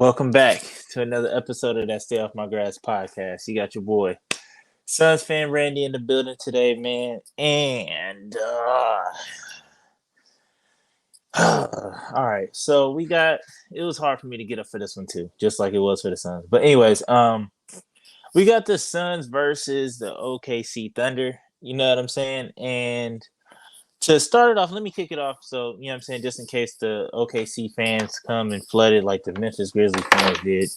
Welcome back to another episode of that Stay Off My Grass podcast. You got your boy, Suns fan Randy in the building today, man. And all right, so it was hard for me to get up for this one too, just like it was for the Suns. But anyways, we got the Suns versus the OKC Thunder. You know what I'm saying? And to start it off, let me kick it off. So, you know what I'm saying? Just in case the OKC fans come and flood it like the Memphis Grizzlies fans did.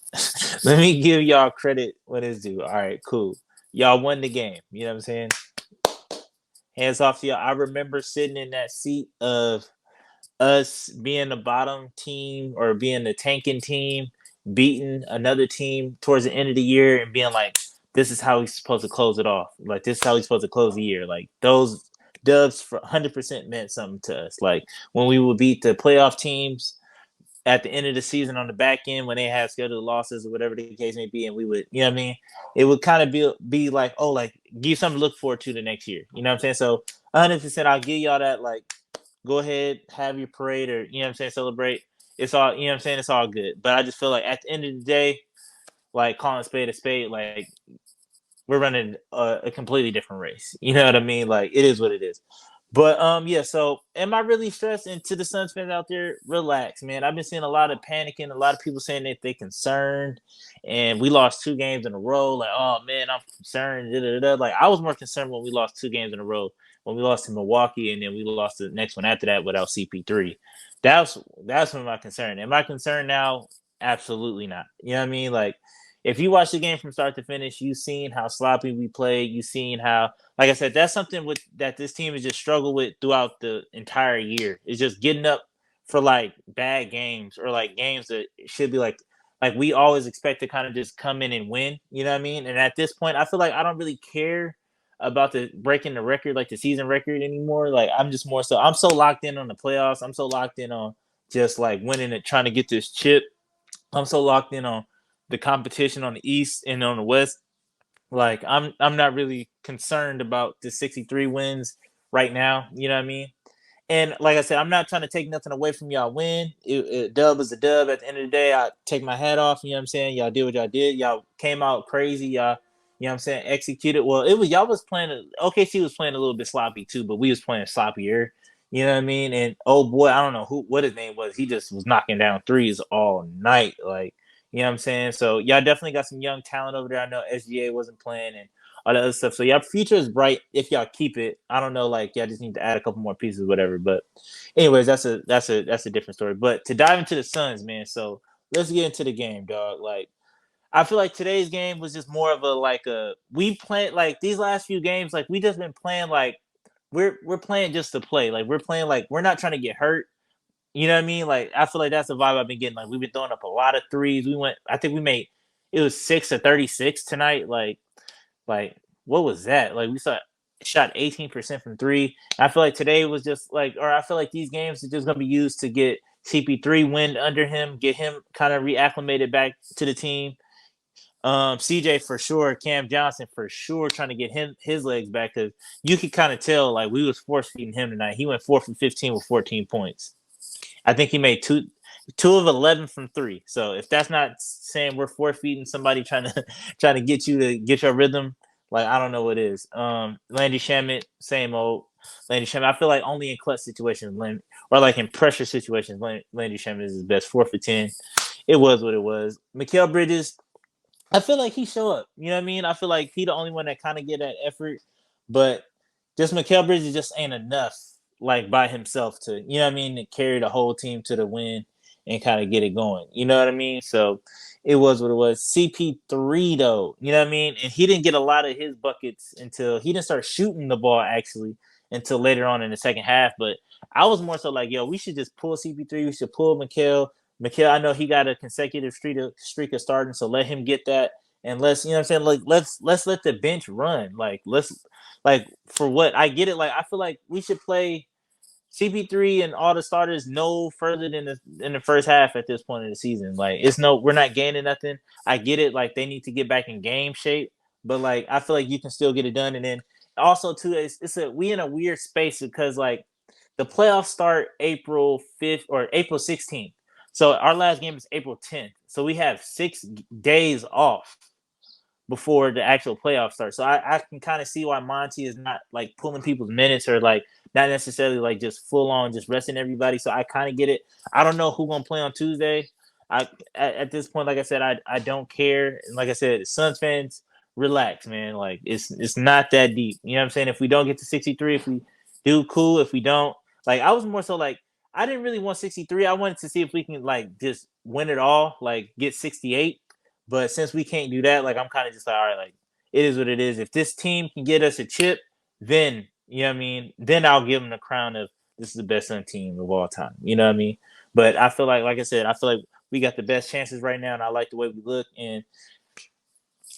Let me give y'all credit when it's due. All right, cool. Y'all won the game. You know what I'm saying? Hands off to y'all. I remember sitting in that seat of us being the bottom team or being the tanking team, beating another team towards the end of the year and being like, this is how we're supposed to close it off. Like, this is how we're supposed to close the year. Like, those dubs for 100% meant something to us. Like, when we would beat the playoff teams at the end of the season on the back end when they had scheduled losses or whatever the case may be, and we would, you know what I mean? It would kind of be like, oh, like, give you something to look forward to the next year. You know what I'm saying? So, 100%, I'll give y'all that, like, go ahead, have your parade or, you know what I'm saying, celebrate. It's all, you know what I'm saying? It's all good. But I just feel like at the end of the day, like calling a spade, like we're running a completely different race. You know what I mean? Like it is what it is. But yeah, so am I really stressed? And to the Suns fans out there, relax, man. I've been seeing a lot of panicking, a lot of people saying that they're concerned, and we lost 2 games in a row. Like, oh man, I'm concerned. Da, da, da. Like I was more concerned when we lost 2 games in a row. When we lost to Milwaukee, and then we lost the next one after that without CP3. That's when my concern. Am I concerned now? Absolutely not. You know what I mean? Like if you watch the game from start to finish, you've seen how sloppy we played. You've seen how, like I said, that's something that this team has just struggled with throughout the entire year. It's just getting up for like bad games or like games that should be like we always expect to kind of just come in and win. You know what I mean? And at this point, I feel like I don't really care about the breaking the record, like the season record anymore. Like I'm so locked in on the playoffs. I'm so locked in on just like winning and trying to get this chip. I'm so locked in on the competition on the East and on the West. Like I'm not really concerned about the 63 wins right now. You know what I mean? And like I said, I'm not trying to take nothing away from y'all win. Dub is a dub. At the end of the day, I take my hat off. You know what I'm saying? Y'all did what y'all did. Y'all came out crazy. Y'all, you know what I'm saying? Executed. Well, it was y'all was playing. OKC was playing a little bit sloppy too, but we was playing sloppier. You know what I mean? And oh boy, I don't know what his name was. He just was knocking down threes all night. Like, you know what I'm saying? So y'all definitely got some young talent over there. I know SGA wasn't playing and all that other stuff. So y'all future is bright if y'all keep it. I don't know, like y'all just need to add a couple more pieces, whatever. But anyways, that's a different story. But to dive into the Suns, man. So let's get into the game, dog. Like I feel like today's game was just more of we played like these last few games, like we just been playing like we're playing just to play. Like we're playing like we're not trying to get hurt. You know what I mean? Like I feel like that's the vibe I've been getting. Like we've been throwing up a lot of threes. I think we made it was 6 or 36 tonight. Like what was that? Like we shot 18% from three. I feel like today was just like, or I feel like these games are just gonna be used to get CP3 wind under him, get him kind of reacclimated back to the team. CJ for sure, Cam Johnson for sure, trying to get his legs back because you could kind of tell like we was force feeding him tonight. He went 4 for 15 with 14 points. I think he made two of 11 from three. So if that's not saying we're forfeiting somebody trying to get you to get your rhythm, like I don't know what is. Landy Shamet, same old Landy Shamet. I feel like only in clutch situations, or like in pressure situations, Landy Shamet is his best. 4 for 10. It was what it was. Mikal Bridges, I feel like he show up. You know what I mean? I feel like he the only one that kind of get that effort, but just Mikal Bridges just ain't enough like by himself to, you know what I mean, to carry the whole team to the win and kind of get it going. You know what I mean? So it was what it was. CP3 though, you know what I mean? And he didn't get a lot of his buckets until he didn't start shooting the ball actually until later on in the second half. But I was more so like, yo, we should just pull CP3. We should pull Mikal, I know he got a consecutive streak of starting, so let him get that. And let's, you know what I'm saying? Like let's let the bench run. Like for what I get it. Like I feel like we should play CP3 and all the starters no further than in the first half at this point in the season. Like we're not gaining nothing. I get it. Like they need to get back in game shape, but like I feel like you can still get it done. And then also too, we in a weird space because like the playoffs start April 5th or April 16th. So our last game is April 10th. So we have 6 days off before the actual playoffs start. So I can kind of see why Monty is not like pulling people's minutes or like not necessarily like just full on just resting everybody. So I kind of get it. I don't know who gonna play on Tuesday. At this point, like I said, I don't care. And like I said, Suns fans, relax, man. Like it's not that deep. You know what I'm saying? If we don't get to 63, if we do, cool. If we don't, like I was more so like I didn't really want 63. I wanted to see if we can like just win it all, like get 68. But since we can't do that, like I'm kind of just like, all right, like it is what it is. If this team can get us a chip, then you know what I mean. Then I'll give them the crown of this is the best Sun team of all time. You know what I mean? But I feel like I said, I feel like we got the best chances right now, and I like the way we look. And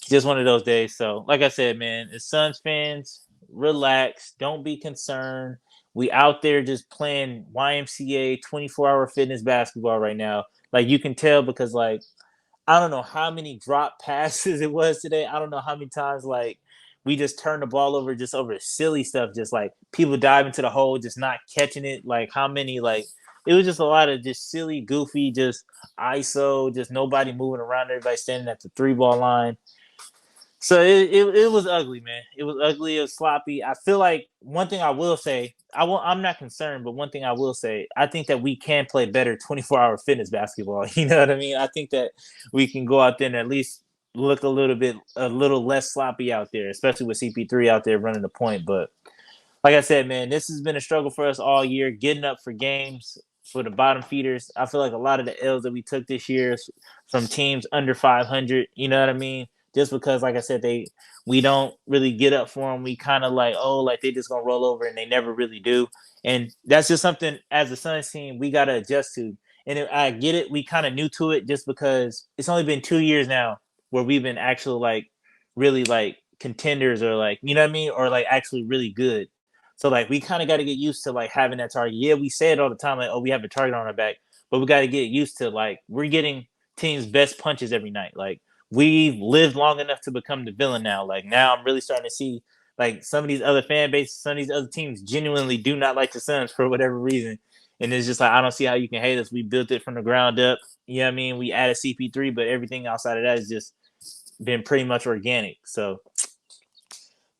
just one of those days. So, like I said, man, as Suns fans, relax. Don't be concerned. We out there just playing YMCA 24-hour fitness basketball right now. Like you can tell because like I don't know how many drop passes it was today. I don't know how many times like we just turned the ball over just over silly stuff, just like people dive into the hole, just not catching it. Like how many like it was just a lot of just silly, goofy, just ISO, just nobody moving around, everybody standing at the 3 ball line. So it was ugly, man. It was ugly. It was sloppy. I feel like one thing I will say, I'm not concerned, but one thing I will say, I think that we can play better 24-hour fitness basketball. You know what I mean? I think that we can go out there and at least look a little less sloppy out there, especially with CP3 out there running the point. But like I said, man, this has been a struggle for us all year, getting up for games for the bottom feeders. I feel like a lot of the L's that we took this year is from teams under 500. You know what I mean? Just because, like I said, we don't really get up for them. We kind of like, oh, like they just gonna roll over, and they never really do. And that's just something as a Suns team we gotta adjust to. And I get it, we kind of new to it just because it's only been 2 years now where we've been actually like really like contenders or like you know what I mean, or like actually really good. So like we kind of got to get used to like having that target. Yeah, we say it all the time, like, oh, we have a target on our back, but we got to get used to like we're getting teams' best punches every night. Like we've lived long enough to become the villain now. Like now I'm really starting to see like some of these other fan bases, some of these other teams genuinely do not like the Suns for whatever reason. And it's just like I don't see how you can hate us. We built it from the ground up. You know what I mean? We added CP3, but everything outside of that has just been pretty much organic. So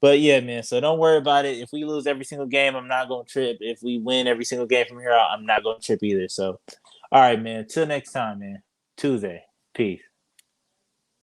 but yeah, man. So don't worry about it. If we lose every single game, I'm not gonna trip. If we win every single game from here out, I'm not gonna trip either. So, all right, man. Till next time, man. Tuesday. Peace.